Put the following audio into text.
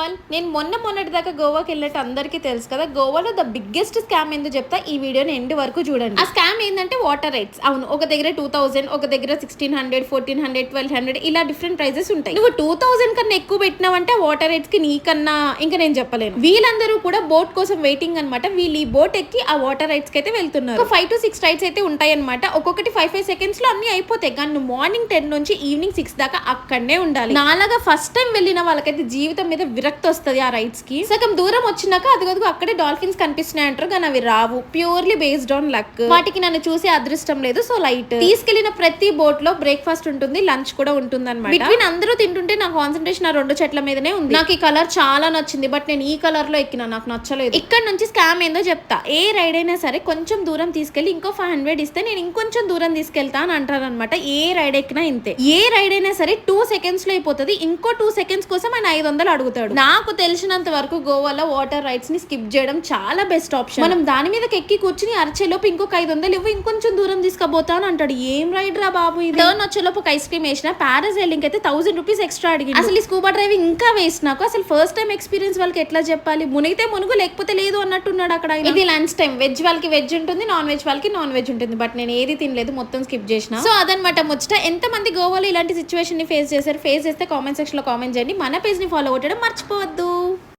All నేను మొన్నటి దాకా గోవాకి వెళ్ళినట్టు అందరికీ తెలుసు కదా. గోవాలో ద బిగ్గెస్ట్ స్కామ్ ఏందో చెప్తా, ఈ వీడియోని ఎండ్ వరకు చూడండి. ఆ స్కామ్ ఏంటంటే వాటర్ రైట్స్. అవును, ఒక దగ్గర 2000, ఒక దగ్గర 1600, 1400, 1200 ఇలా డిఫరెంట్ ప్రైజెస్ ఉంటాయి. నువ్వు 2000 కన్నా ఎక్కువ పెట్టినావంటే వాటర్ రైట్స్ కి నీకన్నా ఇంకా నేను చెప్పలేను. వీళ్ళందరూ కూడా బోట్ కోసం వెయిటింగ్ అనమాట. వీళ్ళు ఈ బోట్ ఎక్కి ఆ వాటర్ రైట్స్ కి అయితే వెళ్తున్నారు. 5 to 6 రైడ్స్ అయితే ఉంటాయి అనమాట. ఒక్కొక్కటి 5 సెకండ్స్ లో అన్ని అయిపోతాయి. కానీ నువ్వు మార్నింగ్ 10 నుంచి ఈవినింగ్ 6 దాకా అక్కడనే ఉండాలి. నాలాగా ఫస్ట్ టైం వెళ్ళిన వాళ్ళకైతే జీవితం మీద విరక్తి వస్తుంది ఆ రైడ్స్ కి. సగం దూరం వచ్చినాక అదిగో అక్కడే డాల్ఫిన్స్ కనిపిస్తున్నాయి అంటారు, కానీ అవి రావు. Purely based on luck. వాటికి నన్ను చూసే అదృష్టం లేదు, సో లైట్. తీసుకెళ్లిన ప్రతి బోట్ లో బ్రేక్ఫాస్ట్ ఉంటుంది, లంచ్ కూడా ఉంటుంది అనమాట. బిట్వీన్ అందరూ తింటుంటే నా కాన్సన్ట్రేషన్ ఆ 2 చెట్ల మీదనే ఉంది. నాకు ఈ కలర్ చాలా నచ్చింది, బట్ నేను ఈ కలర్ లో ఎక్కినా, నాకు నచ్చలేదు. ఇక్కడ నుంచి స్కామ్ ఏందో చెప్తా. ఏ రైడ్ అయినా సరే కొంచెం దూరం తీసుకెళ్లి ఇంకో 500 ఇస్తే నేను ఇంకొంచెం దూరం తీసుకెళ్తా అని అంటారు అనమాట. ఏ రైడ్ ఎక్కినా ఇంతే. ఏ రైడ్ అయినా సరే 2 seconds లో అయిపోతుంది. ఇంకో 2 seconds కోసం ఆయన 500 అడుగుతాడు. నాకు తెలిసినంత వరకు గోవాలో వాటర్ రైడ్స్ ని స్కిప్ చేయడం చాలా బెస్ట్ ఆప్షన్. మనం దాని మీద ఎక్కి కూర్చుని అరచేలోపు ఇంకొక 500 ఇవ్వు, ఇంకొంచెం దూరం తీసుకుపోతా అని అంటాడు. ఏం రైడ్ రా బాబు ఇది. టర్న్ వచ్చేలోపు ఒక ఐస్ క్రీమ్ వేసిన, పారాసైలింగ్ అయితే 1000 రూపీస్ ఎక్స్ట్రా అడిగి. అసలు ఈ స్కూబా డ్రైవింగ్ ఇంకా వేస్ట్. నాకు అసలు ఫస్ట్ టైం ఎక్స్పీరియన్స్ వాళ్ళకి ఎట్లా చెప్పాలి. మునిగితే మునుగు, లేకపోతే లేదు అన్నట్టున్నాడు అక్కడ. ఇది లంచ్ టైం. వెజ్ వాళ్ళకి వెజ్ ఉంటుంది, నాన్ వెజ్ వాళ్ళకి నాన్ వెజ్ ఉంటుంది. బట్ నేను ఏది తినలేదు, మొత్తం స్కిప్ చేసిన. సో అదనమాట ముచ్చట. ఎంత మంది గోవాలో ఇలాంటి సిచ్యువేషన్ ని ఫేస్ చేశారు? ఫేస్ చేస్తే కామెంట్ సెక్షన్ లో కామెంట్ చేయండి. మన పేజ్ ని ఫాలో అవ్వడం మర్చిపోవద్దు.